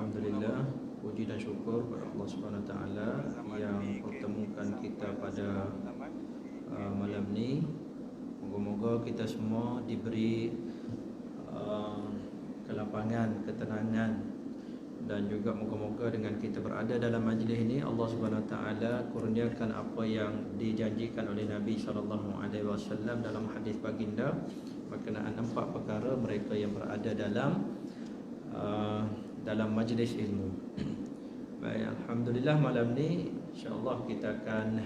Alhamdulillah, puji dan syukur kepada Allah Subhanahu Wa Taala yang pertemukan kita pada malam ni. Moga-moga kita semua diberi kelapangan, ketenangan, dan juga moga-moga dengan kita berada dalam majlis ini Allah Subhanahu Wa Taala kurniakan apa yang dijanjikan oleh Nabi sallallahu alaihi wasallam dalam hadis baginda berkenaan 4 perkara mereka yang berada dalam majlis ilmu. Baik, alhamdulillah malam ni insya-Allah kita akan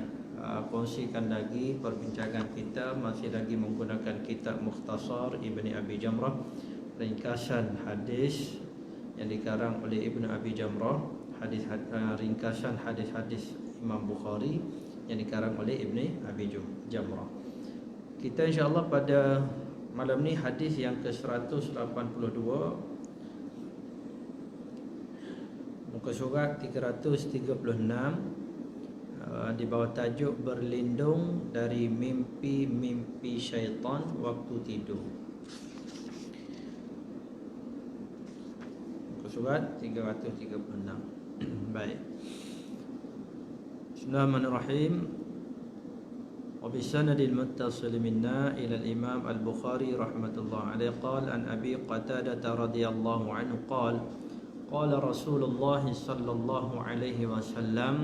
kongsikan lagi perbincangan kita, masih lagi menggunakan kitab Mukhtasar Ibni Abi Jamrah, ringkasan hadis yang dikarang oleh Ibnu Abi Jamrah, ringkasan hadis-hadis Imam Bukhari yang dikarang oleh Ibni Abi Jamrah. Kita insya-Allah pada malam ni hadis yang ke-182, muka surat 336, di bawah tajuk berlindung dari mimpi-mimpi syaitan waktu tidur. Muka surat 336. Baik. Bismillahirrahmanirrahim. وبسند المتصل منا إلى الإمام البخاري رحمة الله عليه قال عن أبي قتادة رضي الله عنه قال قال رسول الله صلى الله عليه وسلم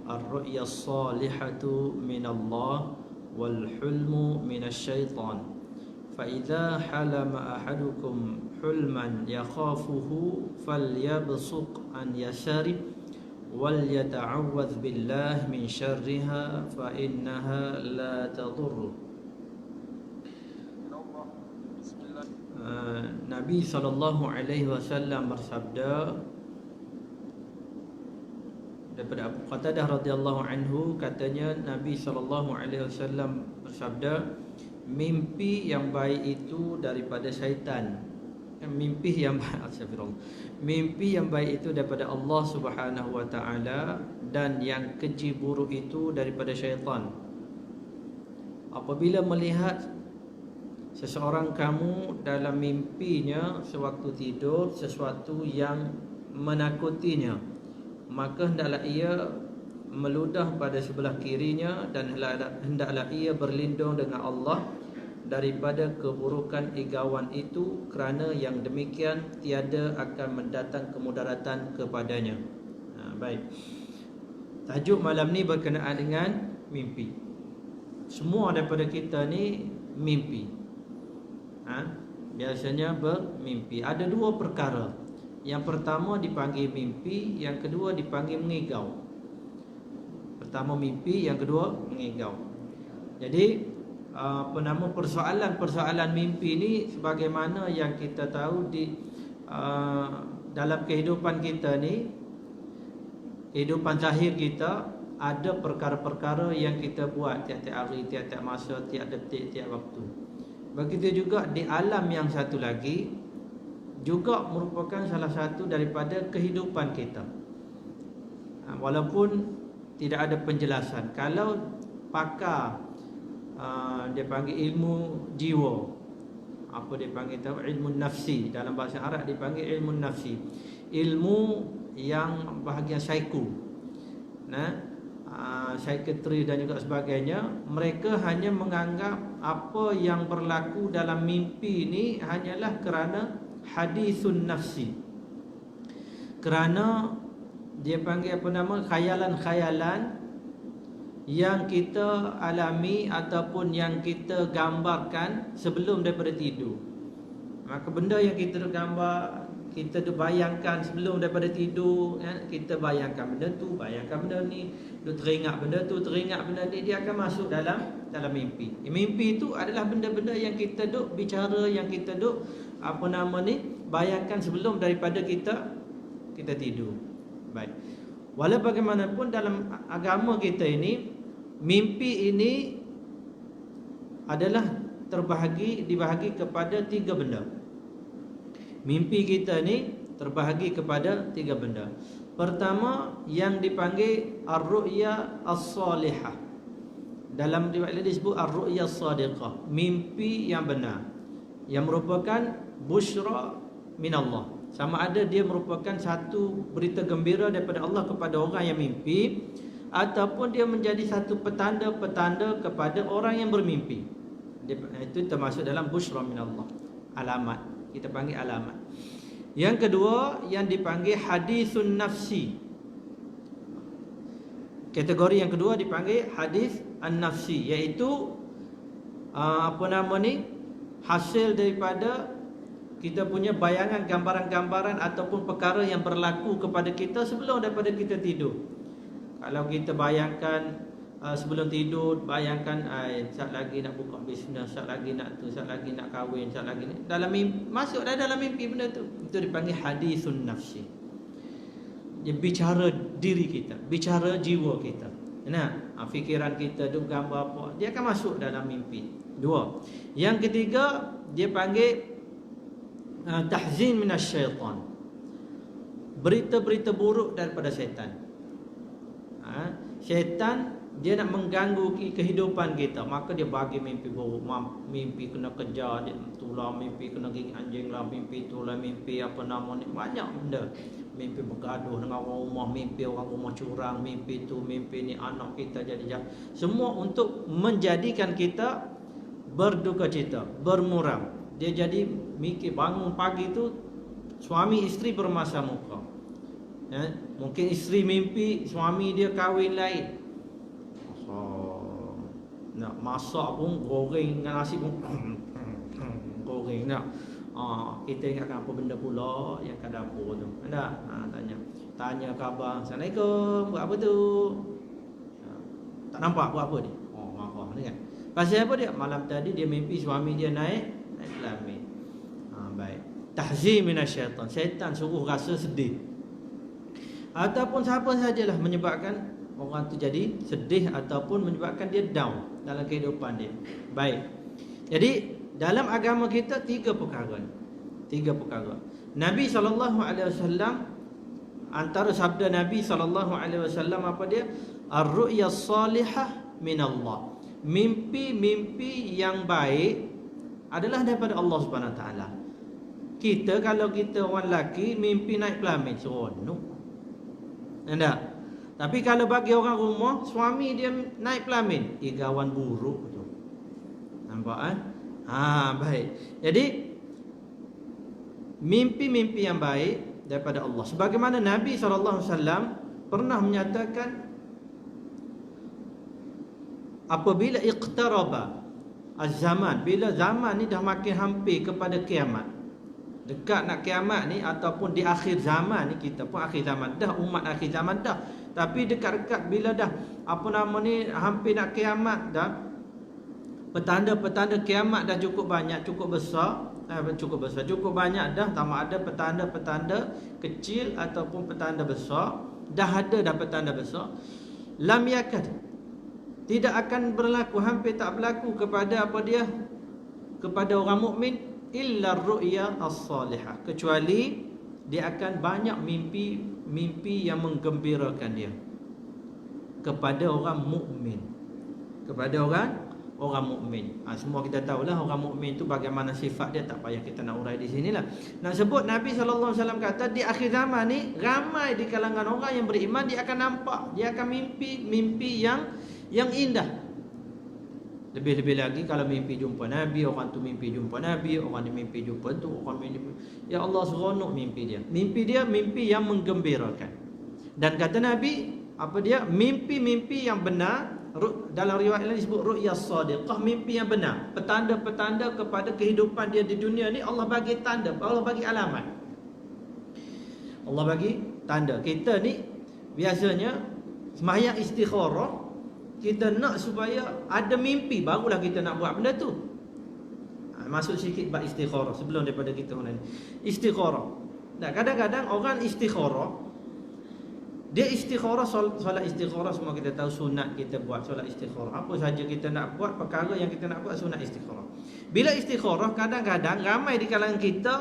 الرؤيا الصالحة من الله والحلم من الشيطان فإذا حلم أحدكم حلما يخافه فليبصق عن يساره وَلْيَتَعَوَّذْ بِاللَّهِ مِنْ شَرِّهَا فَإِنَّهَا لَا تَضُرُّ. Nabi SAW bersabda daripada Abu Qatadah radhiyallahu anhu, katanya Nabi SAW bersabda, mimpi yang baik itu daripada syaitan. Mimpi yang baik itu daripada Allah Subhanahu Wa Taala, dan yang keji buruk itu daripada syaitan. Apabila melihat seseorang kamu dalam mimpinya sewaktu tidur sesuatu yang menakutinya, maka hendaklah ia meludah pada sebelah kirinya dan hendaklah ia berlindung dengan Allah daripada keburukan igawan itu, kerana yang demikian tiada akan mendatang kemudaratan kepadanya. Baik. Tajuk malam ni berkenaan dengan mimpi. Semua daripada kita ni mimpi. Biasanya bermimpi. Ada 2 perkara. Yang pertama dipanggil mimpi, yang kedua dipanggil mengigau. Pertama mimpi, yang kedua mengigau. Jadi persoalan mimpi ni, sebagaimana yang kita tahu dalam kehidupan kita ni, kehidupan zahir kita, ada perkara-perkara yang kita buat tiap-tiap hari, tiap-tiap masa, tiap detik, tiap waktu. Begitu juga di alam yang satu lagi, juga merupakan salah satu daripada kehidupan kita. Walaupun tidak ada penjelasan. Kalau pakar dia panggil ilmu jiwa, apa dia panggil tahu, ilmu nafsi, dalam bahasa Arab dipanggil ilmu nafsi, ilmu yang bahagian psiku, psikiatri dan juga sebagainya. Mereka hanya menganggap apa yang berlaku dalam mimpi ini hanyalah kerana hadisun nafsi, kerana dia panggil khayalan-khayalan yang kita alami ataupun yang kita gambarkan sebelum daripada tidur. Maka benda yang kita gambar, kita bayangkan sebelum daripada tidur, kita bayangkan benda tu, bayangkan benda ni, teringat benda tu, teringat benda ni, dia akan masuk dalam mimpi. Mimpi itu adalah benda-benda yang kita duk bicara, yang kita duk bayangkan sebelum daripada kita tidur. Baik. Walau bagaimanapun dalam agama kita ini, mimpi ini adalah dibahagi kepada 3 benda. Mimpi kita ni terbahagi kepada 3 benda. Pertama yang dipanggil ar-ru'ya as-salihah. Dalam riwayat ini disebut ar-ru'ya as-sadiqah, mimpi yang benar, yang merupakan busyra min Allah, sama ada dia merupakan satu berita gembira daripada Allah kepada orang yang mimpi, ataupun dia menjadi satu petanda-petanda kepada orang yang bermimpi. Itu termasuk dalam busyra min Allah, alamat. Kita panggil alamat. Yang kedua yang dipanggil hadisun nafsi. Kategori yang kedua dipanggil hadis an-nafsi, iaitu hasil daripada kita punya bayangan, gambaran-gambaran ataupun perkara yang berlaku kepada kita sebelum daripada kita tidur. Kalau kita bayangkan sebelum tidur, bayangkan sat lagi nak buka bisnes, sat lagi nak tu, sat lagi nak kahwin, sat lagi ni, dalam mimpi, masuk dah dalam mimpi benda tu. Itu dipanggil hadisun nafsi. Dia bicara diri kita, bicara jiwa kita. Fikiran kita tu gambar apa, dia akan masuk dalam mimpi. Dua. Yang ketiga dia panggil tahzin minasyaitan. Berita-berita buruk daripada syaitan. Syaitan dia nak mengganggu kehidupan kita, maka dia bagi mimpi buruk, mimpi kena kejar, dia tulah, mimpi kena gigit anjing lah, mimpi tulah, mimpi apa nama ni, banyak benda. Mimpi bergaduh dengan orang rumah, mimpi orang rumah curang, mimpi tu, mimpi ni anak kita jadi jahat. Semua untuk menjadikan kita berduka cita, bermuram. Dia jadi mikir bangun pagi tu suami isteri bermasa muka. Mungkin isteri mimpi suami dia kahwin lain. Nak masak pun goreng dengan nasi pun goreng nak. Kita ingatkan apa benda pula yang kat dapur tu. Ada? Tanya khabar. Assalamualaikum, buat apa tu? Tak nampak buat apa ni? Marah ni kan. Pasal apa dia? Malam tadi dia mimpi suami dia naik pelamin. Baik. Tahzim minasyaitan. Syaitan suruh rasa sedih. Ataupun siapa sajalah menyebabkan orang tu jadi sedih ataupun menyebabkan dia down dalam kehidupan dia. Baik. Jadi dalam agama kita tiga perkara. Nabi SAW, antara sabda Nabi SAW apa dia? Ar-ru'ya salihah min Allah. Mimpi-mimpi yang baik adalah daripada Allah Subhanahu Wa Taala. Kita kalau kita orang lelaki mimpi naik pelamin, seronok. Enggak? Tapi kalau bagi orang rumah, suami dia naik pelamin, igawan buruk tu. Nampak baik. Jadi mimpi-mimpi yang baik daripada Allah. Sebagaimana Nabi SAW pernah menyatakan, apabila iqtaraba az-zaman, bila zaman ni dah makin hampir kepada kiamat, dekat nak kiamat ni, ataupun di akhir zaman ni, kita pun akhir zaman dah, umat akhir zaman dah, tapi dekat-dekat bila dah hampir nak kiamat dah, petanda-petanda kiamat dah cukup banyak, cukup banyak dah, sama ada petanda-petanda kecil ataupun petanda besar. Dah ada dah petanda besar. Lam yakad, tidak akan berlaku, hampir tak berlaku kepada apa dia, kepada orang mukmin, illa ru'ya as-salihah, kecuali dia akan banyak mimpi yang menggembirakan dia kepada orang mukmin, kepada orang mukmin. Semua kita tahulah orang mukmin tu bagaimana sifat dia, tak payah kita nak urai di sinilah. Nak sebut Nabi SAW kata di akhir zaman ni ramai di kalangan orang yang beriman, dia akan nampak, dia akan mimpi yang indah. Lebih-lebih lagi kalau mimpi jumpa Nabi, orang tu mimpi jumpa Nabi, orang ni mimpi jumpa tu, orang mimpi, ya Allah, seronok mimpi dia. Mimpi yang menggembirakan. Dan kata Nabi, apa dia? Mimpi-mimpi yang benar. Dalam riwayat lain disebut ru'ya sadiqah, mimpi yang benar. Petanda-petanda kepada kehidupan dia di dunia ni, Allah bagi tanda, Allah bagi alamat, Allah bagi tanda. Kita ni biasanya sembahyang istikharah, kita nak supaya ada mimpi, barulah kita nak buat benda tu. Masuk sikit bab istikharah sebelum daripada kita ni. Istikharah. Nah, kadang-kadang orang istikharah, dia istikharah, solat istikharah semua kita tahu sunat, kita buat solat istikharah. Apa saja kita nak buat, perkara yang kita nak buat sunat istikharah. Bila istikharah, kadang-kadang ramai di kalangan kita,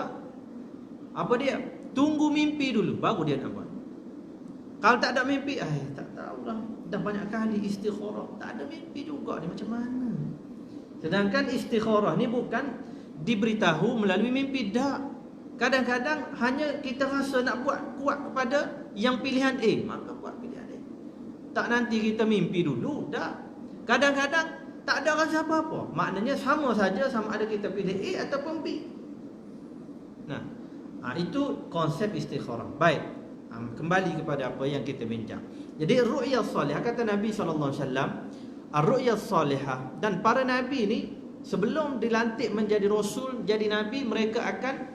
apa dia? Tunggu mimpi dulu baru dia nak buat. Kalau tak ada mimpi, tak tahulah, dah banyak kali istikharah, tak ada mimpi juga ni, macam mana? Sedangkan istikharah ni bukan diberitahu melalui mimpi, dah. Kadang-kadang hanya kita rasa nak buat kuat kepada yang pilihan A, maka buat pilihan A. Tak nanti kita mimpi dulu, tak. Kadang-kadang tak ada rasa apa-apa. Maknanya sama saja sama ada kita pilih A ataupun B. Nah, itu konsep istikharah. Baik. Kembali kepada apa yang kita bincang. Jadi ru'yah salihah, kata Nabi SAW, ar-ru'yah salihah, dan para Nabi ni sebelum dilantik menjadi Rasul, jadi Nabi, mereka akan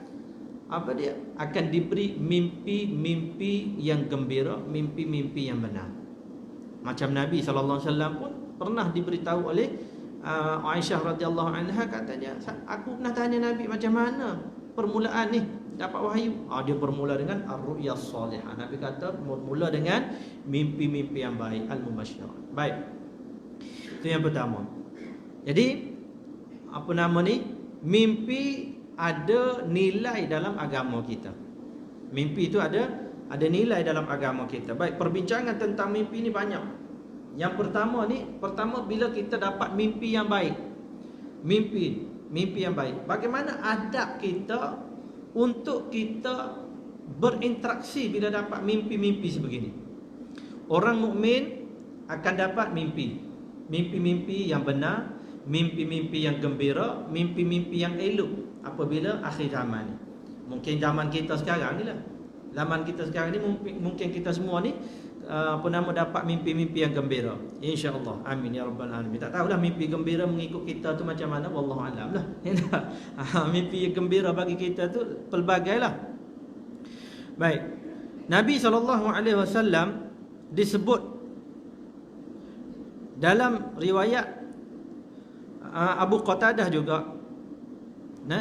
akan diberi mimpi-mimpi yang gembira, mimpi-mimpi yang benar. Macam Nabi SAW pun pernah diberitahu oleh Aisyah radhiyallahu anha, katanya, aku pernah tanya Nabi macam mana permulaan ni dapat wahyu. Dia bermula dengan ar-ru'yah salihah. Nabi kata bermula dengan mimpi-mimpi yang baik, al-mubasyirat. Baik. Itu yang pertama. Jadi mimpi ada nilai dalam agama kita. Mimpi itu ada nilai dalam agama kita. Baik, perbincangan tentang mimpi ni banyak. Yang pertama bila kita dapat mimpi yang baik. Mimpi yang baik. Bagaimana adab kita untuk kita berinteraksi bila dapat mimpi-mimpi sebegini? Orang mukmin akan dapat mimpi-mimpi yang benar, mimpi-mimpi yang gembira, mimpi-mimpi yang elok apabila akhir zaman ni. Mungkin zaman kita sekarang ni lah. Zaman kita sekarang ni mungkin kita semua ni dapat mimpi-mimpi yang gembira. Insya-Allah. Amin ya rabbal alamin. Tak tahulah mimpi gembira mengikut kita tu macam mana, wallahu alam lah. Mimpi gembira bagi kita tu pelbagailah. Baik. Nabi SAW disebut dalam riwayat Abu Qatadah juga.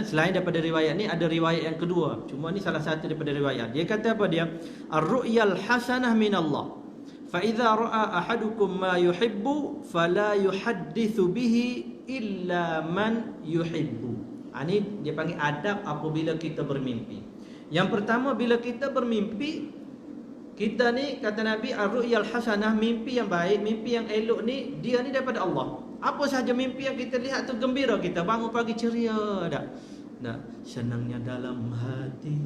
Selain daripada riwayat ni, ada riwayat yang kedua. Cuma ni salah satu daripada riwayat. Dia kata apa dia? Ar-ru'yal hasanah minallah. Fa idza ra'a ahadukum ma yuhibbu fala yuhaddithu bihi illa man yuhibbu. Ini dia panggil adab apabila kita bermimpi. Yang pertama, bila kita bermimpi, kita ni kata Nabi, ar-ru'yal hasanah, mimpi yang baik, mimpi yang elok ni, dia ni daripada Allah. Apa sahaja mimpi yang kita lihat tu gembira, kita bangun pagi ceria tak? Senangnya dalam hati.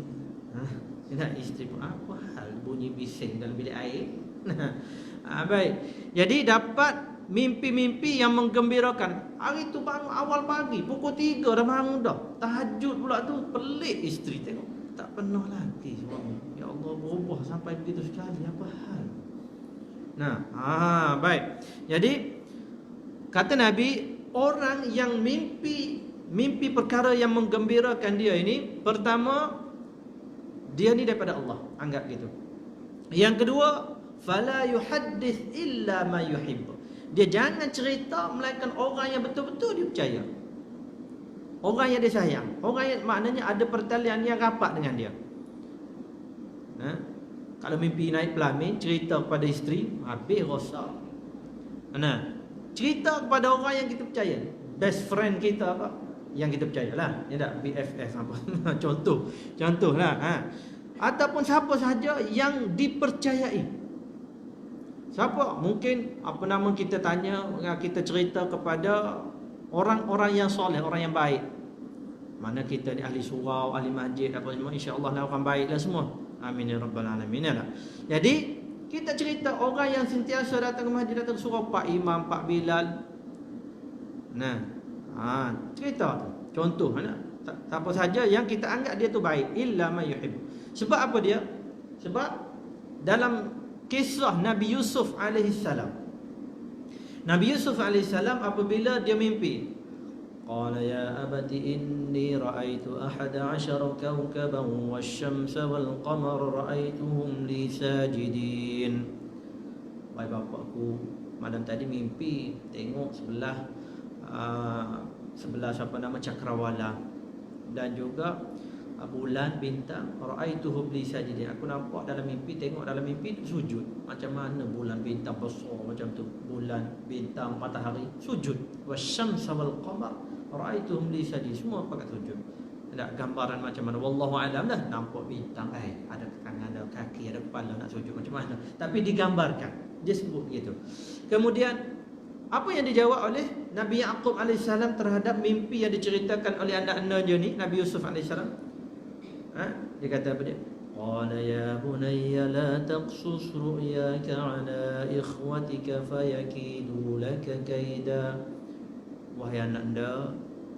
Isteri pun, apa hal bunyi bising dalam bilik air? Baik. Jadi dapat mimpi-mimpi yang menggembirakan. Hari tu bangun awal pagi, pukul 3 dah bangun dah. Tahajud pula tu, pelik isteri tengok. Tak pernah lagi suami. Ya Allah, berubah sampai begitu sekali, apa hal? Baik. Jadi kata Nabi, orang yang mimpi perkara yang menggembirakan dia ini, pertama, dia ni daripada Allah, anggap gitu. Yang kedua, fala yuhaddits illa ma yuhibbu. Dia jangan cerita melainkan orang yang betul-betul dia percaya, orang yang dia sayang, orang yang maknanya ada pertalian yang rapat dengan dia. Kalau mimpi naik pelamin, cerita kepada isteri, habis rosak. Cerita kepada orang yang kita percaya, best friend kita apa, yang kita percayalah, ya tak, BFF apa. Contohlah. Ataupun siapa sahaja yang dipercayai. Siapa? Mungkin kita tanya, kita cerita kepada orang-orang yang soleh, orang yang baik. Mana kita ni ahli surau, ahli masjid apa semua, insya-Allah lah orang baiklah semua. Amin ya rabbal alamin. Jadi kita cerita orang yang sentiasa datang ke masjid, datang surau, Pak Imam, Pak Bilal. Cerita tu. Contoh, siapa saja yang kita anggap dia tu baik, illa ma yuhib. Sebab apa dia? Sebab dalam kisah Nabi Yusuf alaihissalam. Nabi Yusuf alaihissalam apabila dia mimpi, qala ya abati inni ra'aitu 11 kawkaban wasyamsa wal qamara ra'aituhum li sajidin. Wahai bapakku, malam tadi mimpi tengok sebelah cakrawala dan juga bulan, bintang, ra'aituhum li sajidin. Aku nampak dalam mimpi, tengok dalam mimpi tu sujud. Macam mana bulan, bintang besar macam tu, bulan, bintang, matahari sujud. Wasyamsa wal qamar ra'aituhum li sajidin. Semua pakai sujud. Ada gambaran macam mana, wallahu alam lah. Nampak bintang, ada tangan, ada kaki, ada kepala nak sujud macam mana, tapi digambarkan, dia sebut gitu. Kemudian apa yang dijawab oleh Nabi Yaqub alaihissalam terhadap mimpi yang diceritakan oleh anak-anak dia ni, Nabi Yusuf alaihissalam? Dia kata apa dia? Qala ya bunayya la taqsus ru'yaka ala ikhwatika fayakidu laka kaida. Wahai ananda,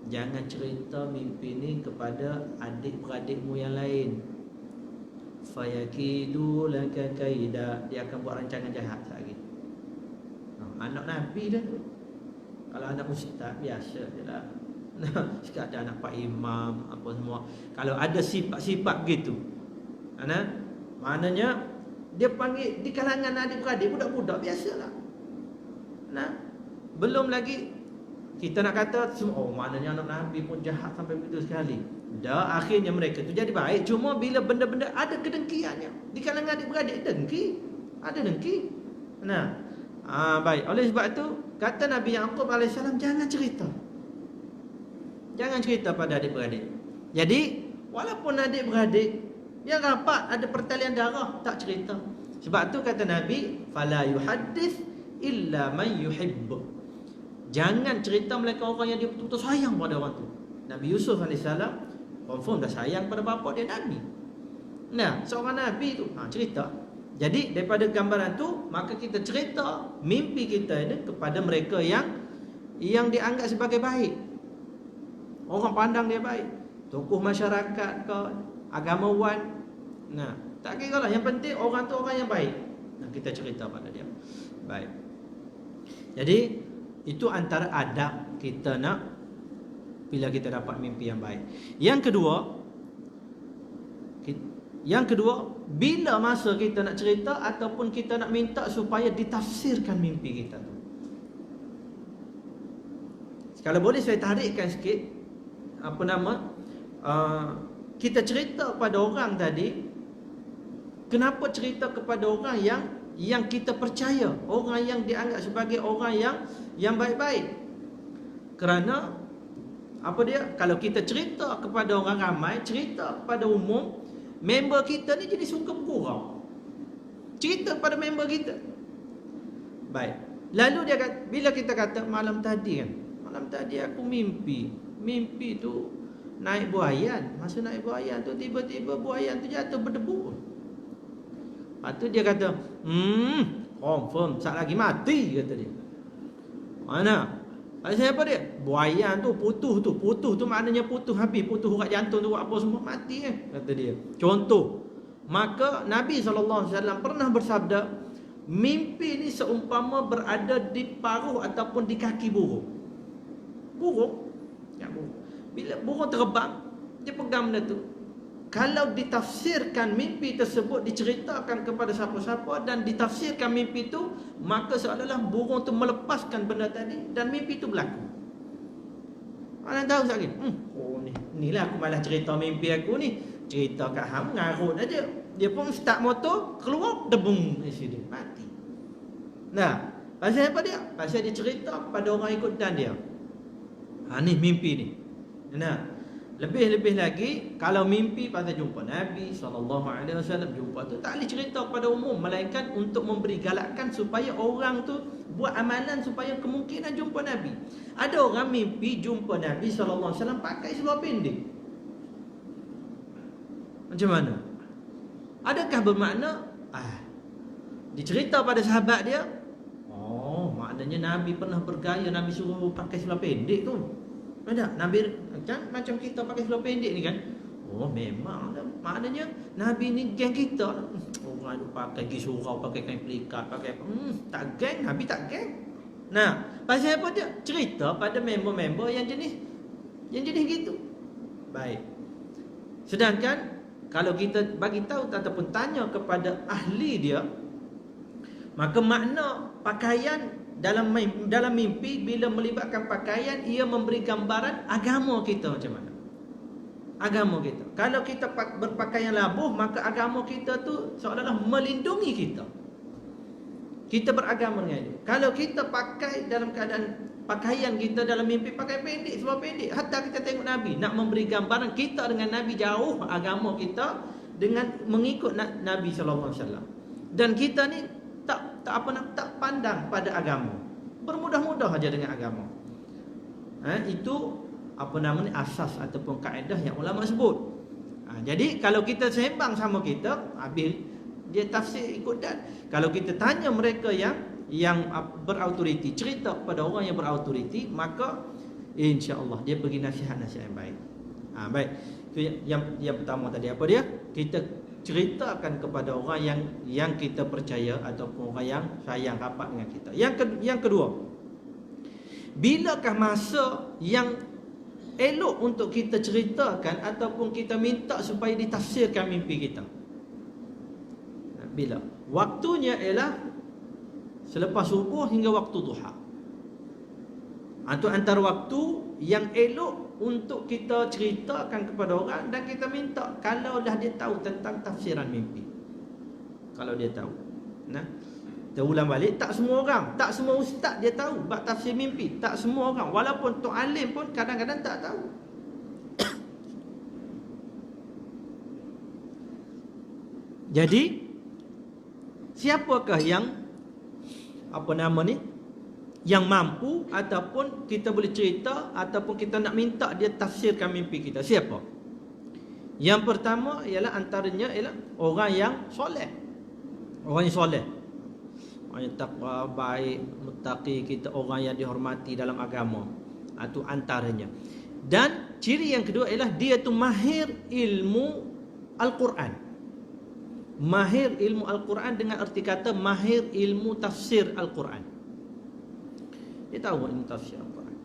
jangan cerita mimpi ni kepada adik-beradikmu yang lain. Fayakidu laka kaida. Dia akan buat rancangan jahat lagi. Anak Nabi dah tu. Kalau anak ustaz biasa je lah. Sekadar anak Pak Imam apa semua. Kalau ada sifat-sifat begitu, maknanya dia panggil di kalangan adik-beradik, budak-budak biasalah. Belum lagi kita nak kata maknanya anak Nabi pun jahat sampai begitu sekali. Dah akhirnya mereka tu jadi baik. Cuma bila benda-benda ada kedengkiannya di kalangan adik-beradik, dengki. Ada dengki. Baik. Oleh sebab itu kata Nabi Yaqub alaihissalam, jangan cerita. Jangan cerita pada adik-beradik. Jadi walaupun adik-beradik yang rapat ada pertalian darah, tak cerita. Sebab tu kata Nabi, fala yuhaddits illa man yuhibb. Jangan cerita mereka orang yang dia betul-betul sayang pada orang tu. Nabi Yusuf alaihissalam confirm dah sayang pada bapa dia Nabi. Seorang Nabi tu cerita. Jadi daripada gambaran tu, maka kita cerita mimpi kita ini kepada mereka yang dianggap sebagai baik. Orang pandang dia baik, tokoh masyarakat ke, agamawan. Tak kira lah, yang penting orang tu orang yang baik. Kita cerita pada dia. Baik. Jadi itu antara adab kita nak bila kita dapat mimpi yang baik. Yang kedua, bila masa kita nak cerita ataupun kita nak minta supaya ditafsirkan mimpi kita tu. Kalau boleh saya tarikkan sikit, kita cerita pada orang tadi. Kenapa cerita kepada orang yang kita percaya, orang yang dianggap sebagai orang yang baik-baik? Kerana kalau kita cerita kepada orang ramai, cerita kepada umum, member kita ni jadi suka bergurau. Cerita pada member kita. Baik. Lalu dia kata, bila kita kata malam tadi aku mimpi tu naik buaian. Masa naik buaian tu tiba-tiba buaian tu jatuh berdebu. Lepas tu dia kata, confirm sat lagi mati, kata dia. Mana? Pasal apa dia? Buaian tu putus tu maknanya putus habis, putus urat jantung tu apa semua mati kata dia. Contoh. Maka Nabi SAW pernah bersabda, mimpi ni seumpama berada di paruh ataupun di kaki burung. Burung. Bila burung terbang, dia pegang benda tu. Kalau ditafsirkan mimpi tersebut, diceritakan kepada siapa-siapa dan ditafsirkan mimpi tu, maka seolah-olah burung tu melepaskan benda tadi dan mimpi tu berlaku. Anda tahu sekali? Inilah aku malah cerita mimpi aku ni. Cerita kat hang ngarut aja. Dia pun start motor, keluar debung di sini, mati. Pasal apa dia? Pasal dia cerita pada orang ikut dan dia. Ni mimpi ni. Lebih-lebih lagi kalau mimpi pada jumpa Nabi SAW, jumpa tu tak boleh cerita kepada umum, melainkan untuk memberi galakan supaya orang tu buat amalan supaya kemungkinan jumpa Nabi. Ada orang mimpi jumpa Nabi SAW pakai seluar pendek. Macam mana? Adakah bermakna dicerita pada sahabat dia, maknanya Nabi pernah bergaya, Nabi suruh pakai seluar pendek tu. Ada Nabi kan macam kita pakai seluar pendek ni kan? Memang maknanya Nabi ni geng kita. Orang tu pakai surau, pakai kain pelikat, pakai tak geng, Nabi tak geng. Pasal apa dia? Cerita pada member-member yang jenis gitu. Baik. Sedangkan kalau kita bagi tahu ataupun tanya kepada ahli dia, maka makna pakaian dalam mimpi bila melibatkan pakaian, ia memberi gambaran agama kita macam mana. Agama kita. Kalau kita berpakaian labuh, maka agama kita tu seolah-olah melindungi kita. Kita beragama dengan dia. Kalau kita pakai dalam keadaan pakaian kita dalam mimpi pakai pendek, seluar pendek, hatta kita tengok Nabi, nak memberi gambaran kita dengan Nabi jauh agama kita dengan mengikut Nabi SAW. Dan kita ni tak pandang pada agama, bermudah-mudah aja dengan agama. Itu asas ataupun kaedah yang ulama sebut. Jadi kalau kita sembang sama kita, habis dia tafsir ikut dan. Kalau kita tanya mereka yang berautoriti, cerita kepada orang yang berautoriti, maka insya-Allah dia bagi nasihat-nasihat yang baik. Baik. Itu yang pertama tadi, apa dia? Kita ceritakan kepada orang yang kita percaya ataupun orang yang sayang rapat dengan kita. Yang kedua, bilakah masa yang elok untuk kita ceritakan ataupun kita minta supaya ditafsirkan mimpi kita? Bila? Waktunya ialah selepas subuh hingga waktu duha. Itu antara waktu yang elok untuk kita ceritakan kepada orang, dan kita minta kalau dah dia tahu tentang tafsiran mimpi. Kalau dia tahu. Kita ulang balik, tak semua orang, tak semua ustaz dia tahu bab tafsir mimpi. Tak semua orang, walaupun tok alim pun kadang-kadang tak tahu. Jadi siapakah yang yang mampu ataupun kita boleh cerita ataupun kita nak minta dia tafsirkan mimpi kita? Siapa? Yang pertama ialah antaranya ialah orang yang soleh. Orang yang soleh, orang yang takwa, baik, muttaqi, kita orang yang dihormati dalam agama. Itu antaranya. Dan ciri yang kedua ialah dia tu mahir ilmu Al-Quran. Mahir ilmu Al-Quran dengan erti kata mahir ilmu tafsir Al-Quran. Dia tahu ilmu tafsir Al-Quran.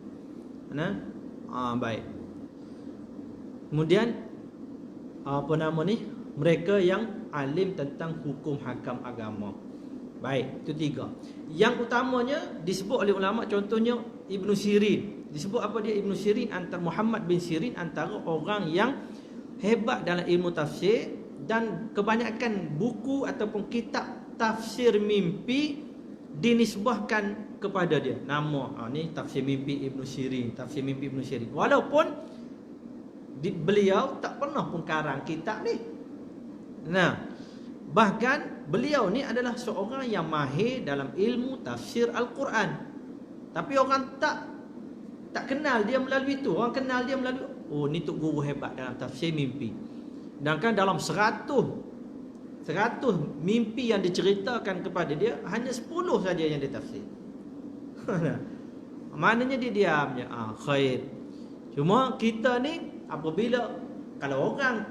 Baik. Kemudian mereka yang alim tentang hukum hakam agama. Baik, itu tiga. Yang utamanya disebut oleh ulama, contohnya Ibnu Sirin. Disebut apa dia? Ibnu Sirin, antara Muhammad bin Sirin, antara orang yang hebat dalam ilmu tafsir, dan kebanyakan buku ataupun kitab tafsir mimpi dinisbahkan kepada dia. Nama ni tafsir mimpi Ibnu Sirin, tafsir mimpi Ibnu Sirin. Walaupun beliau tak pernah pun karang kitab ni. Bahkan beliau ni adalah seorang yang mahir dalam ilmu tafsir Al-Quran. Tapi orang tak kenal dia melalui itu. Orang kenal dia melalui, oh ni tok guru hebat dalam tafsir mimpi. Sedangkan dalam 100 mimpi yang diceritakan kepada dia, hanya 10 saja yang ditafsir. Maknanya dia diam je. Khair. Cuma kita ni apabila kalau orang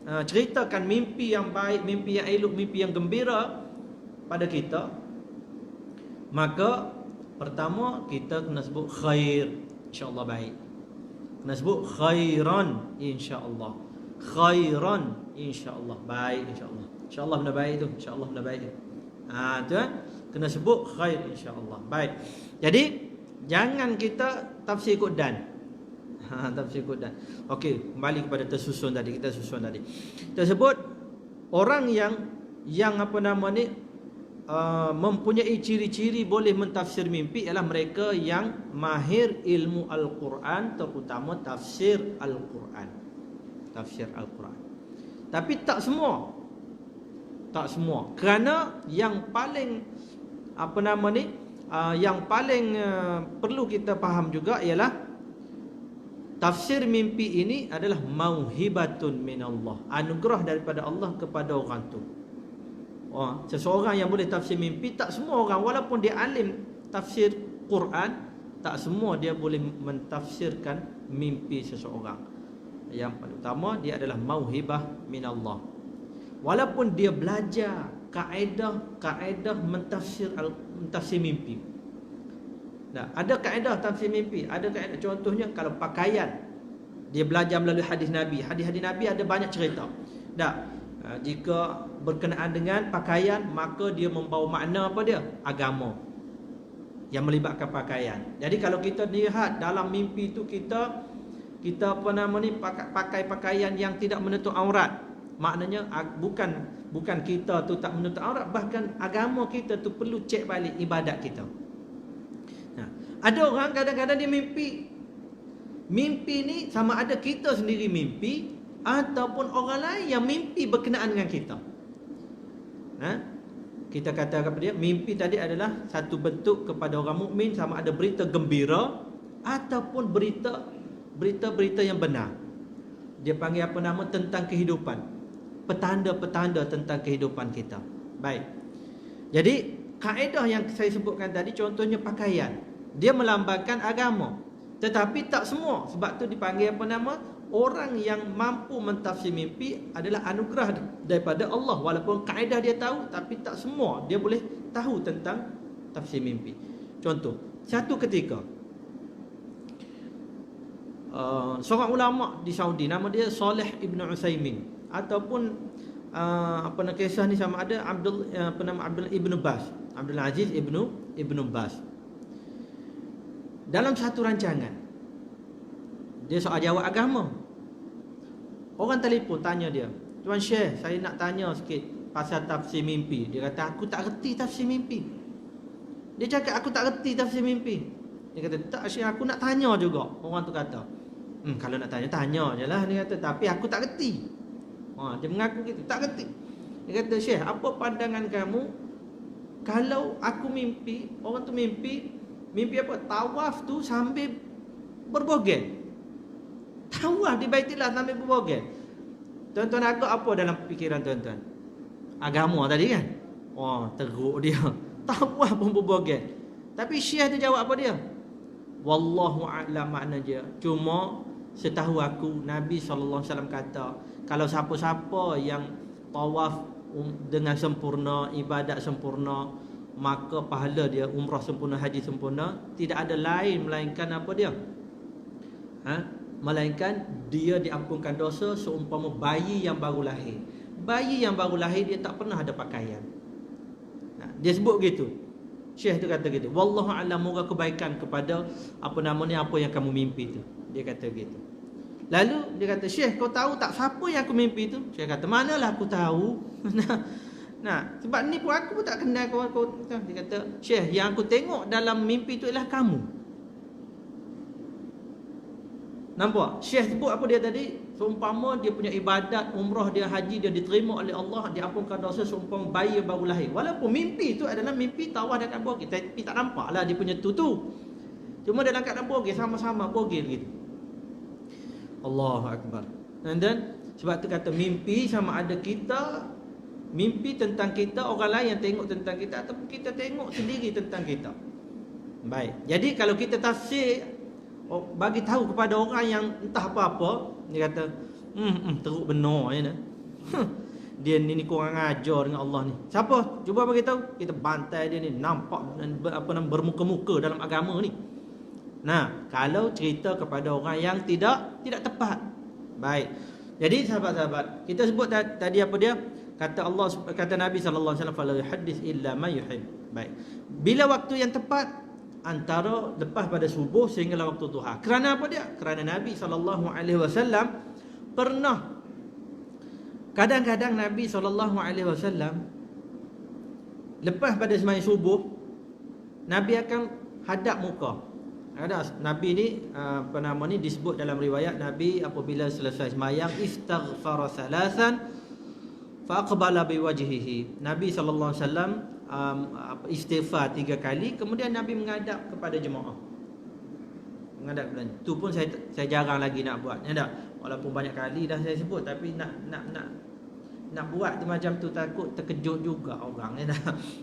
ceritakan mimpi yang baik, mimpi yang elok, mimpi yang gembira pada kita, maka pertama kita kena sebut khair, insya-Allah baik. Kena sebut khairan, insya-Allah. Khairan, insya-Allah baik, insya-Allah. Insya-Allah benda baik tu, insya-Allah benda baik tu. Tu kena sebut khair, insya-Allah baik. Jadi jangan kita tafsir ikut dan. Tafsir Quran. Okey, kembali kepada kita susun tadi. Kita sebut orang yang mempunyai ciri-ciri boleh mentafsir mimpi ialah mereka yang mahir ilmu Al-Quran, terutama tafsir Al-Quran. Tafsir Al-Quran. Tapi tak semua. Kerana yang paling perlu kita faham juga ialah tafsir mimpi ini adalah mauhibatun minallah, anugerah daripada Allah kepada orang tu. Seseorang yang boleh tafsir mimpi, tak semua orang, walaupun dia alim tafsir Quran, tak semua dia boleh mentafsirkan mimpi seseorang. Yang paling utama dia adalah mauhibah minallah. Walaupun dia belajar kaedah mentafsir mimpi. Ada kaedah tafsir mimpi, ada kaedah, contohnya kalau pakaian, dia belajar melalui hadis Nabi. Hadis-hadis Nabi ada banyak cerita. Jika berkenaan dengan pakaian, maka dia membawa makna apa dia? Agama yang melibatkan pakaian. Jadi kalau kita lihat dalam mimpi itu kita pakai pakaian yang tidak menutup aurat, maknanya bukan kita tu tak menutup aurat, bahkan agama kita tu perlu cek balik ibadat kita. Ada orang kadang-kadang dia mimpi ni sama ada kita sendiri mimpi ataupun orang lain yang mimpi berkenaan dengan kita. Kita kata kepada dia, mimpi tadi adalah satu bentuk kepada orang mukmin, sama ada berita gembira ataupun berita yang benar. Dia panggil apa nama? Tentang kehidupan. Petanda-petanda tentang kehidupan kita. Baik. Jadi kaedah yang saya sebutkan tadi, contohnya pakaian, dia melambangkan agama. Tetapi tak semua. Sebab tu dipanggil apa nama? Orang yang mampu mentafsir mimpi adalah anugerah daripada Allah. Walaupun kaedah dia tahu, tapi tak semua dia boleh tahu tentang tafsir mimpi. Contoh, satu ketika seorang ulama di Saudi, nama dia Saleh Ibn Utsaimin, ataupun apa nama kisah ni sama ada Abdul Ibn Bas, Abdul Aziz Ibn Bas. Dalam satu rancangan, dia soal jawab agama. Orang telefon tanya dia, "Tuan Syekh, saya nak tanya sikit pasal tafsir mimpi." Dia kata, "Aku tak reti tafsir mimpi." Dia cakap, "Aku tak reti tafsir mimpi." Dia kata, "Tak Syekh, aku nak tanya juga." Orang tu kata, "Kalau nak tanya, tanya je lah." Dia kata, "Tapi aku tak reti." Dia mengaku gitu, tak reti. Dia kata, "Syekh, apa pandangan kamu kalau aku mimpi, orang tu mimpi apa? Tawaf tu sambil berbogel. Tawaf di Baitullah sambil berbogel." Tuan-tuan agak apa dalam fikiran tuan-tuan? Agama tadi kan? Teruk dia. Tawaf pun berbogel. Tapi Syekh tu jawab apa dia? "Wallahu a'lam," makna dia. Cuma setahu aku, Nabi SAW kata, kalau siapa-siapa yang tawaf dengan sempurna, ibadat sempurna, maka pahala dia umrah sempurna, haji sempurna, tidak ada lain melainkan apa dia? Melainkan dia diampunkan dosa seumpama bayi yang baru lahir. Bayi yang baru lahir dia tak pernah ada pakaian. Dia sebut gitu. Syekh tu kata gitu. "Wallahu a'lam, moga kebaikan kepada apa namanya, apa yang kamu mimpi tu." Dia kata gitu. Lalu dia kata, "Syekh, kau tahu tak siapa yang aku mimpi tu?" Syekh kata, "Manalah aku tahu." Sebab ni pun aku pun tak kenal kau. Dia kata, "Syekh, yang aku tengok dalam mimpi tu ialah kamu." Nampak? Syekh sebut apa dia tadi? Seumpama dia punya ibadat, umrah dia, haji dia diterima oleh Allah, diampunkan dosa seumpama bayi yang baru lahir. Walaupun mimpi itu adalah mimpi tawaf dekat bogel, tapi tak nampaklah dia punya tu. Cuma dalam keadaan bogel, sama-sama bogel gitu. Allahu Akbar. And then sebab tu kata mimpi sama ada kita mimpi tentang kita, orang lain yang tengok tentang kita, ataupun kita tengok sendiri tentang kita. Baik. Jadi kalau kita tafsir, bagi tahu kepada orang yang entah apa-apa, dia kata, teruk benar je nah. Dia ni kurang ajar dengan Allah ni. Siapa? Cuba bagi tahu. Kita bantai dia ni, nampak bermuka-muka dalam agama ni. Kalau cerita kepada orang yang tidak tepat. Baik. Jadi sahabat-sahabat, kita sebut tadi apa dia? Kata Nabi sallallahu alaihi wasallam, "Fala yuhaddits illa ma yuhib." Baik. Bila waktu yang tepat? Antara lepas pada subuh sehinggalah waktu duha. Kerana apa dia? Kerana Nabi sallallahu alaihi wasallam pernah, kadang-kadang Nabi sallallahu alaihi wasallam lepas pada sembahyang subuh, Nabi akan hadap muka. Nabi ni disebut dalam riwayat, Nabi apabila selesai sembahyang istaghfara salasan fa aqbala biwajhihi. Nabi sallallahu alaihi wasallam istighfar 3 kali, kemudian Nabi menghadap kepada jemaah. Menghadap belanja. Tu pun saya jarang lagi nak buat. Walaupun banyak kali dah saya sebut, tapi nak buat tu macam tu takut terkejut juga orang ni dah.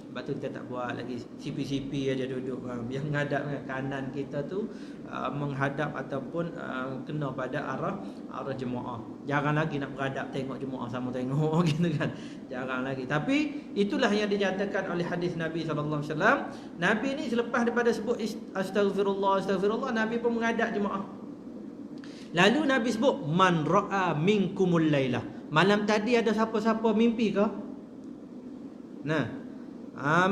Sebab tu kita tak buat lagi. Sipi-sipi aja duduk. Yang menghadap kanan kita tu menghadap ataupun kena pada arah jemaah. Jarang lagi nak beradab tengok jemaah sama tengok gitu kan. Jarang lagi. Tapi itulah yang dinyatakan oleh hadis Nabi sallallahu alaihi wasallam. Nabi ni selepas daripada sebut astagfirullah, Nabi pun menghadap jemaah. Lalu Nabi sebut, "Man ra'a minkumul lailah." Malam tadi ada siapa-siapa mimpi ke?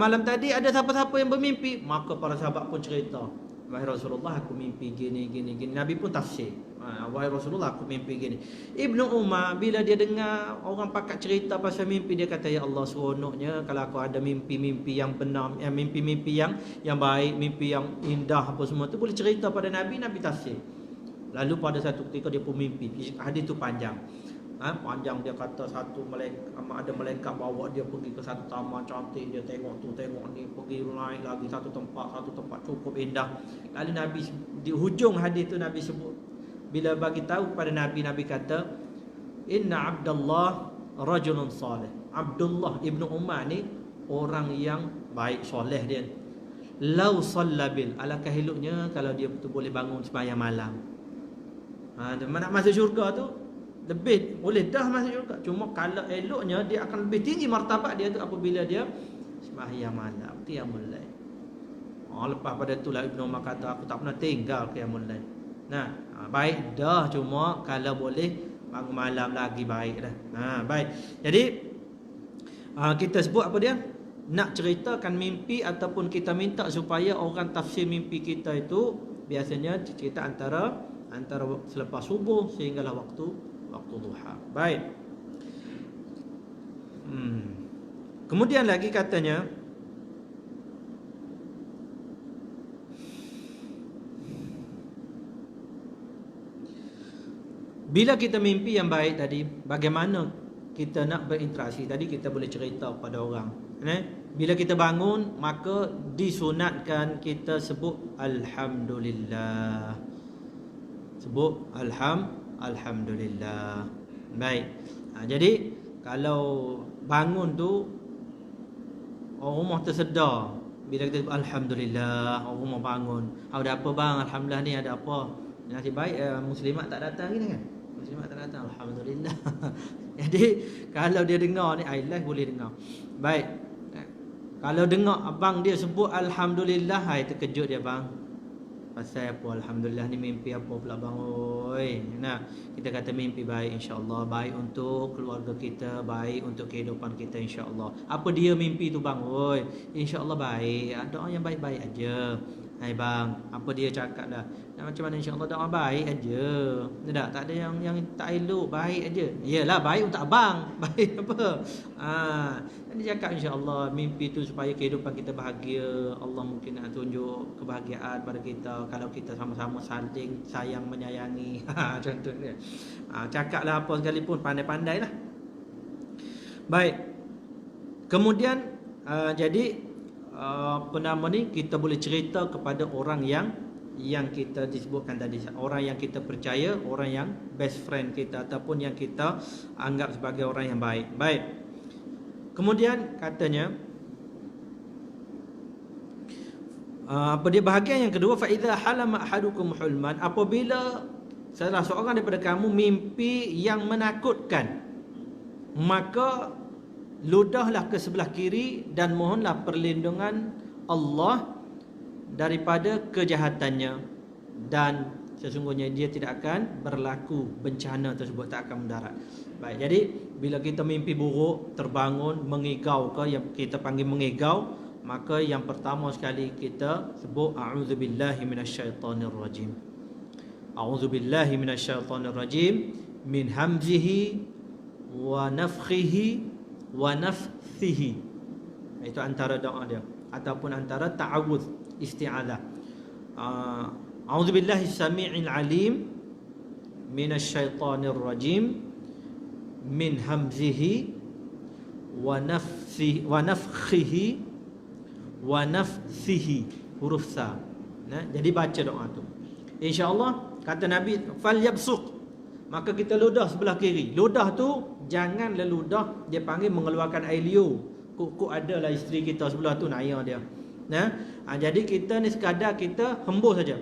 Malam tadi ada siapa-siapa yang bermimpi? Maka para sahabat pun cerita, "Wahai Rasulullah, aku mimpi gini. Nabi pun tafsir, "Wahai Rasulullah, aku mimpi gini." Ibnu Umar bila dia dengar orang pakat cerita pasal mimpi, dia kata, "Ya Allah, seronoknya kalau aku ada mimpi-mimpi yang benar, mimpi-mimpi yang baik, mimpi yang indah apa semua tu boleh cerita pada Nabi tafsir." Lalu pada satu ketika dia pun mimpi. Hadis tu panjang. Panjang, dia kata ada malaikat bawa dia pergi ke satu taman cantik, dia tengok ni, pergi naik lagi satu tempat cukup indah. Lalu Nabi di hujung hadis tu Nabi sebut, bila bagi tahu kepada Nabi kata, inna Abdullah rajulun salih. Abdullah ibnu Umar ni orang yang baik, soleh dia. Lau sallabil, alangkah eloknya kalau dia betul boleh bangun sembahyang malam. Nak masuk syurga tu lebih boleh dah masuk syurga. Cuma kalau eloknya dia akan lebih tinggi martabat dia tu apabila dia sembahyang malam, qiyamul lail. Lepas pada itulah Ibnu Umar kata, aku tak pernah tinggal qiyamul lail. Baik dah, cuma kalau boleh bangun malam lagi baik dah. Baik. Jadi kita sebut apa dia? Nak ceritakan mimpi ataupun kita minta supaya orang tafsir mimpi kita itu biasanya cerita antara selepas subuh sehinggalah waktu duha. Baik. Kemudian lagi katanya, bila kita mimpi yang baik tadi, bagaimana kita nak berinteraksi? Tadi kita boleh cerita kepada orang. Bila kita bangun, maka disunatkan kita sebut Alhamdulillah. Sebut Alhamdulillah. Baik. Jadi kalau bangun tu orang rumah tersedar, bila kita sebut Alhamdulillah, orang rumah bangun. Ada apa bang? Alhamdulillah ni ada apa? Nasib baik muslimat tak datang ni kan? Muslimat tak datang, Alhamdulillah. Jadi kalau dia dengar ni, live boleh dengar. Baik. Kalau dengar abang dia sebut Alhamdulillah, terkejut dia bang. Pasal apa? Alhamdulillah ni mimpi apa pula bang? Oi. Kita kata mimpi baik, insya-Allah. Baik untuk keluarga kita, baik untuk kehidupan kita, insya-Allah. Apa dia mimpi tu bang? Oi, insya-Allah baik. Doa yang baik-baik aja. Hai bang, apa dia cakap dah? Macam mana insya-Allah doa baik aja. Tak ada yang tak elok, baik aja. Iyalah baik untuk abang. Baik apa? Dia cakap insya-Allah mimpi tu supaya kehidupan kita bahagia. Allah mungkin nak tunjuk kebahagiaan pada kita kalau kita sama-sama saling sayang menyayangi. Contohnya. Cakaplah apa sekalipun, pandai-pandailah. Baik. Kemudian jadi kita boleh cerita kepada orang yang kita disebutkan tadi, orang yang kita percaya, orang yang best friend kita ataupun yang kita anggap sebagai orang yang baik. Baik. Kemudian katanya bahagian yang kedua, fa idza halama ahadukum hulman, apabila salah seorang daripada kamu mimpi yang menakutkan, maka ludahlah ke sebelah kiri dan mohonlah perlindungan Allah daripada kejahatannya, dan sesungguhnya dia tidak akan berlaku bencana tersebut, tak akan mendarat. Baik, jadi bila kita mimpi buruk, terbangun, mengigau ke, yang kita panggil mengigau, maka yang pertama sekali kita sebut a'udzubillahi minasyaitonirrajim. A'udzubillahi minasyaitonirrajim min hamzihi wa nafthihi wa nafthihi. Itu antara doa dia ataupun antara ta'awudz, isti'adzah. A'udzubillahi samii'il alim minasyaitonir rajim min hamzihi wa nafthihi wa nafthihi, huruf sa. Jadi baca doa tu, insya-Allah. Kata Nabi, fal yabsuq, maka kita ludah sebelah kiri. Ludah tu jangan leludah, dia panggil mengeluarkan air liur. Kuk adalah isteri kita sebelah tu naya dia. Jadi kita ni sekadar kita hembus saja.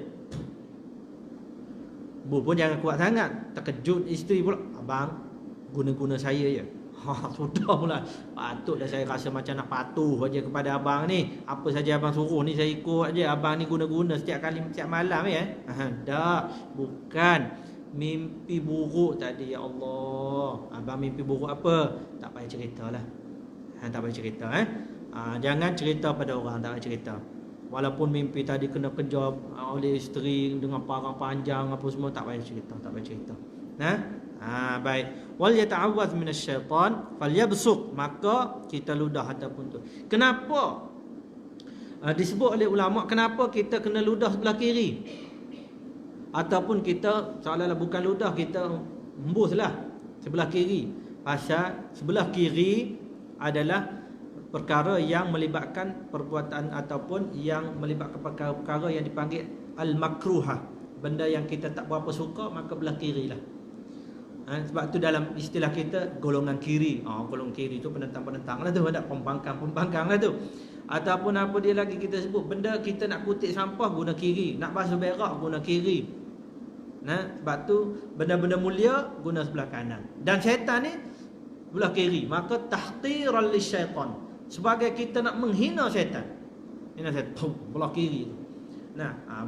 Bu pun jangan kuat sangat. Terkejut isteri pula, abang guna-guna saya je. Sudah pula. Patutlah saya rasa macam nak patuh aja kepada abang ni. Apa saja abang suruh ni saya ikut aja. Abang ni guna-guna setiap kali, setiap malam ya. Tak, bukan. Mimpi buruk tadi, ya Allah. Abang mimpi buruk apa? Tak payah ceritalah. Tak payah cerita jangan cerita pada orang, tak payah cerita. Walaupun mimpi tadi kena kejar oleh isteri dengan parang panjang apa semua, tak payah cerita, tak payah cerita. Baik. Wal yata'awwaz minasyaitan falyabsuq, maka kita ludah ataupun tu. Kenapa disebut oleh ulama kenapa kita kena ludah sebelah kiri? Ataupun kita seolah-olah bukan ludah, kita hembuslah sebelah kiri. Pasal sebelah kiri adalah perkara yang melibatkan perbuatan ataupun yang melibatkan perkara yang dipanggil al-makruhah, benda yang kita tak berapa suka, maka belah kirilah. Sebab tu dalam istilah kita golongan kiri. Golongan kiri tu penentang-penentang lah tu, ada pembangkang lah tu. Ataupun apa dia lagi kita sebut, benda kita nak kutip sampah guna kiri, nak basuh berak guna kiri. Sebab tu benda-benda mulia guna sebelah kanan. Dan syaitan ni belah kiri. Maka tahqiran lisyaitan, sebagai kita nak menghina syaitan. Hina syaitan belah kiri tu.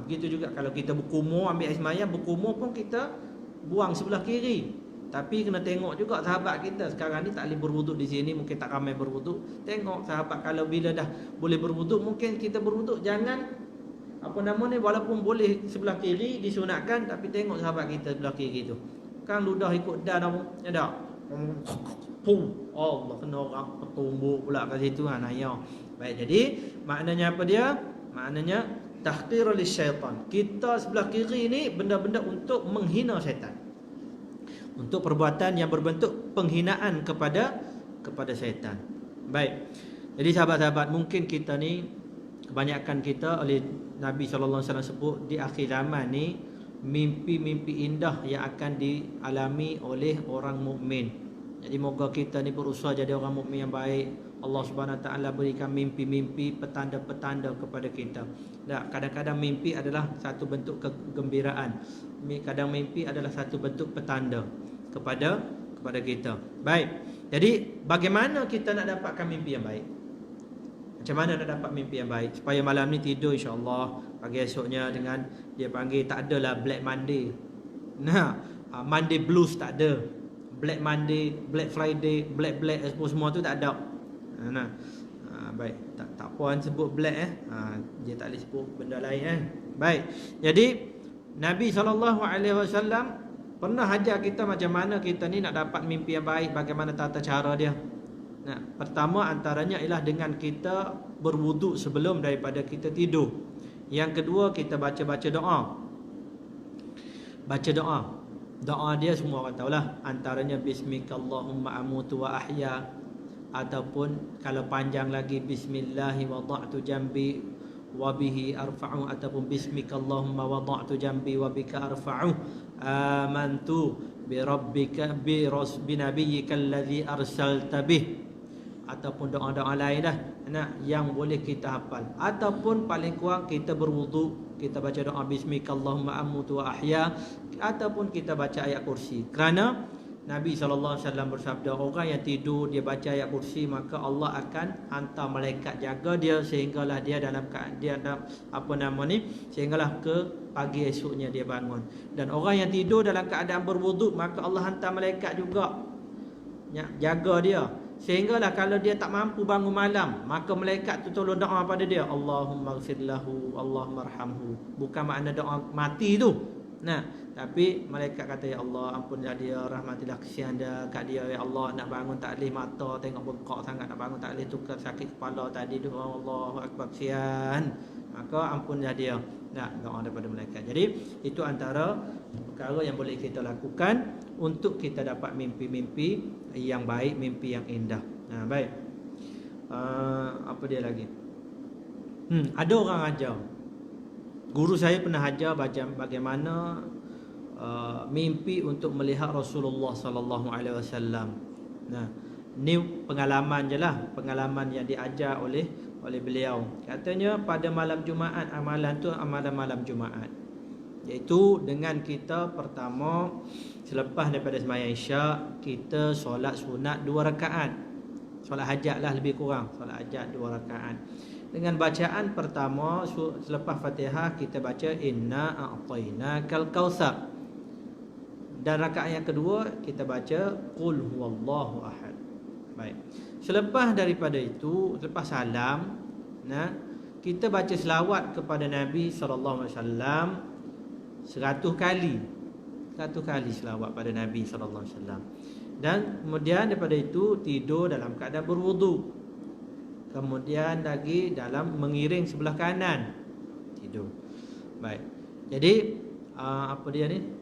Begitu juga kalau kita berkumur, ambil air semayang, berkumur pun kita buang sebelah kiri. Tapi kena tengok juga sahabat kita sekarang ni tak boleh berwuduk di sini, mungkin tak ramai berwuduk. Tengok sahabat kalau bila dah boleh berwuduk, mungkin kita berwuduk jangan walaupun boleh sebelah kiri disunatkan, tapi tengok sahabat kita sebelah kiri tu. Kan ludah ikut dan apa? Ya tak? Allah kena orang petumbuk pula kat situ naya. Baik, jadi maknanya apa dia? Maknanya tahqir lisyaitan. Kita sebelah kiri ni benda-benda untuk menghina syaitan. Untuk perbuatan yang berbentuk penghinaan kepada syaitan. Baik. Jadi sahabat-sahabat, mungkin kita ni, kebanyakan kita oleh Nabi SAW sebut di akhir zaman ni mimpi-mimpi indah yang akan dialami oleh orang mukmin. Jadi moga kita ni berusaha jadi orang mukmin yang baik. Allah Subhanahu Wa Taala berikan mimpi-mimpi, petanda-petanda kepada kita. Kadang-kadang mimpi adalah satu bentuk kegembiraan. Kadang mimpi adalah satu bentuk petanda kepada kita. Baik. Jadi bagaimana kita nak dapatkan mimpi yang baik? Macam mana nak dapat mimpi yang baik? Supaya malam ni tidur insya-Allah, pagi esoknya dengan dia panggil tak adalah Black Monday. Monday blues tak ada. Black Monday, Black Friday, Black semua tu tak ada. Baik, tak puan sebut black dia tak boleh sebut benda lain Baik. Jadi Nabi SAW pernah ajar kita macam mana kita ni nak dapat mimpi yang baik, bagaimana tata cara dia. Pertama antaranya ialah dengan kita berwuduk sebelum daripada kita tidur. Yang kedua, kita baca doa. Doa dia semua orang tahulah. Antaranya bismikallahumma amutu wa ahya, ataupun kalau panjang lagi bismillahi wada'tu jambi wa bihi arfa'u, ataupun bismikallahumma wada'tu jambi wa bika arfa'u, amantu bi rabbika bi nabiyyika alladhi arsalta bih, ataupun doa-doa lain dah yang boleh kita hafal. Ataupun paling kurang kita berwuduk, kita baca doa bismikallahumma amutu wa ahya, ataupun kita baca ayat kursi. Kerana Nabi SAW bersabda, orang yang tidur dia baca ayat kursi, maka Allah akan hantar malaikat jaga dia sehinggalah dia dalam sehinggalah ke pagi esoknya dia bangun. Dan orang yang tidur dalam keadaan berwuduk, maka Allah hantar malaikat juga jaga dia sehinggalah kalau dia tak mampu bangun malam, maka malaikat tu tolong doa pada dia, Allahumma ghfirlahu, Allahumma arhamhu. Bukan makna doa mati tu. Tapi malaikat kata, ya Allah ampunlah dia, rahmatilah, kesian dia kat dia, ya Allah nak bangun tak boleh, mata tengok bengkak sangat, nak bangun tak boleh, tukar sakit kepala tadi tu, Allahu akbar, kesian, maka ampunlah dia. Doa daripada malaikat. Jadi itu antara perkara yang boleh kita lakukan untuk kita dapat mimpi-mimpi yang baik, mimpi yang indah. Baik. Apa dia lagi? Ada orang ajar, guru saya pernah ajar bagaimana mimpi untuk melihat Rasulullah sallallahu alaihi wasallam. Ni pengalaman je lah, pengalaman yang diajar oleh beliau. Katanya pada malam Jumaat, amalan tu amalan malam Jumaat, iaitu dengan kita pertama selepas daripada sembahyang Isyak, kita solat sunat 2 rakaat. Solat hajat lah lebih kurang, solat hajat 2 rakaat. Dengan bacaan pertama selepas Fatihah kita baca inna a'tainakal kautsar. Dan rakaat yang kedua kita baca qul huwallahu ahad. Baik. Selepas daripada itu, selepas salam, kita baca selawat kepada Nabi sallallahu alaihi wasallam 100 kali. 100 kali selawat pada Nabi sallallahu alaihi wasallam. Dan kemudian daripada itu tidur dalam keadaan berwuduk. Kemudian lagi dalam mengiring sebelah kanan tidur. Baik. Jadi apa dia ni?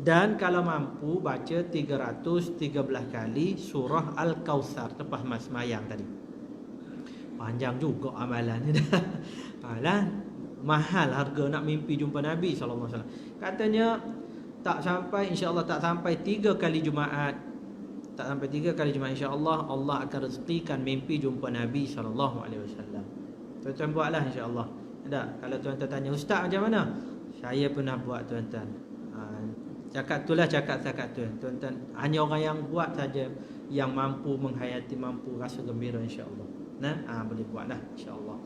Dan kalau mampu baca 313 kali surah Al-Kautsar lepas sembahyang tadi. Panjang juga amalan ni dah. Mahal harga nak mimpi jumpa Nabi sallallahu alaihi wasallam. Katanya tak sampai, insya-Allah tak sampai 3 kali Jumaat. Tak sampai 3 kali Jumaat, insya-Allah Allah akan rezekikan mimpi jumpa Nabi sallallahu alaihi wasallam. Tuan-tuan buatlah insya-Allah. Tak? Kalau tuan-tuan tanya, "Ustaz macam mana?" Saya pernah buat, tuan-tuan. Cakap itulah cakap setakat tu. Tuan-tuan, hanya orang yang buat saja yang mampu menghayati, mampu rasa gembira, insya-Allah. Boleh buatlah insya-Allah.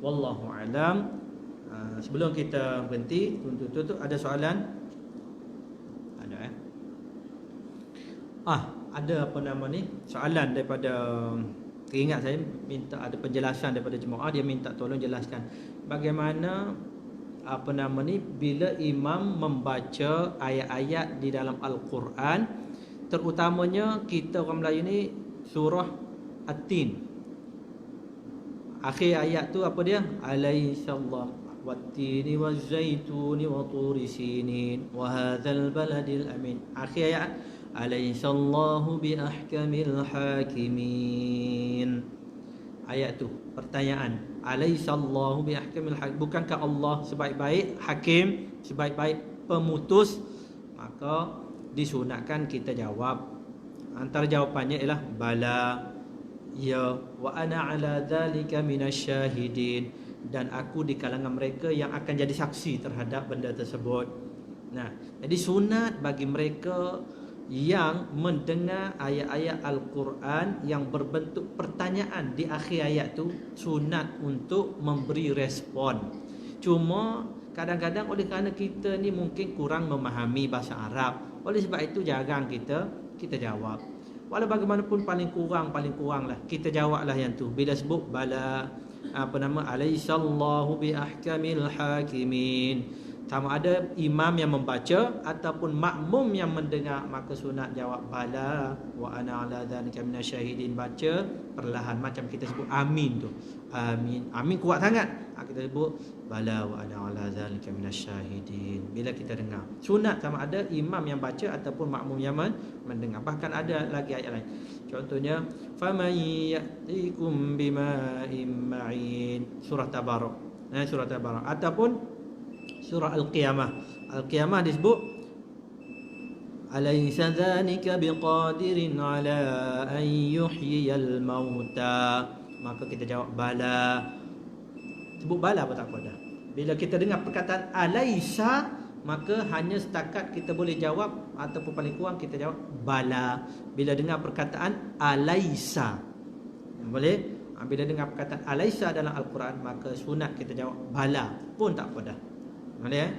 Wallahu alam. Sebelum kita berhenti, tuan-tuan ada soalan? Ada ada apa nama ni? Soalan daripada, teringat saya minta ada penjelasan daripada jemaah, dia minta tolong jelaskan bagaimana apa nama ni bila imam membaca ayat-ayat di dalam Al-Quran, terutamanya kita orang Melayu ni surah At-Tin. Akhir ayat tu apa dia? Alaihissalam wattini wazzaituni wa turi sinin wa hadzal baladil amin. Akhir ayat alaihissallahu bi ahkamil hakimin. Ayat tu pertanyaan, alaihissallahu bi ahkamil hakim, bukankah Allah sebaik-baik hakim, sebaik-baik pemutus? Maka disunatkan kita jawab. Antara jawapannya ialah bala, ya, wa ana ala dzalika minasyahidin, dan aku di kalangan mereka yang akan jadi saksi terhadap benda tersebut. Jadi sunat bagi mereka yang mendengar ayat-ayat Al-Quran yang berbentuk pertanyaan di akhir ayat tu, sunat untuk memberi respon. Cuma kadang-kadang oleh kerana kita ni mungkin kurang memahami bahasa Arab, oleh sebab itu jarang kita jawab. Walau bagaimanapun paling kurang lah kita jawablah yang tu. Bila sebut bala alaihissallahu bi ahkamil hakimin, sama ada imam yang membaca ataupun makmum yang mendengar, maka sunat jawab bala wa ana ala dzalika minasyahidin, baca perlahan macam kita sebut amin tu. Amin kuat sangat. Kita sebut bala wa ana ala dzalika minasyahidin bila kita dengar. Sunat sama ada imam yang baca ataupun makmum yang mendengar. Bahkan ada lagi ayat lain. Contohnya faman ya'tikum bima'in ma'in, surah Tabarak. Surah Tabarak ataupun surah Al-Qiyamah. Al-Qiyamah disebut alaysa dzalika biqadirin ala an yuhyiyal mauta, maka kita jawab bala. Sebut bala apa tak apa dah. Bila kita dengar perkataan alaysa, maka hanya setakat kita boleh jawab ataupun paling kurang kita jawab bala. Bila dengar perkataan alaysa, boleh. Bila dengar perkataan alaysa dalam Al-Quran, maka sunat kita jawab bala pun tak apa dah. Boleh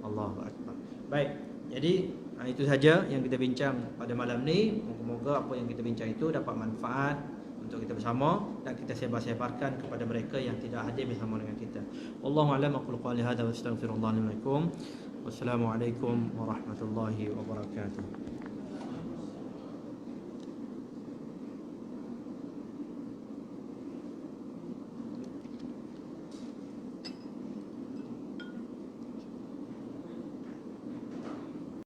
Allahu Akbar. Baik, jadi itu saja yang kita bincang pada malam ni. Moga-moga apa yang kita bincang itu dapat manfaat untuk kita bersama dan kita sebar-sebarkan kepada mereka yang tidak hadir bersama dengan kita. Wallahu a'lam. Aqulu qali hadza wa astaghfirullah li wa lakum. Wassalamualaikum warahmatullahi wabarakatuh.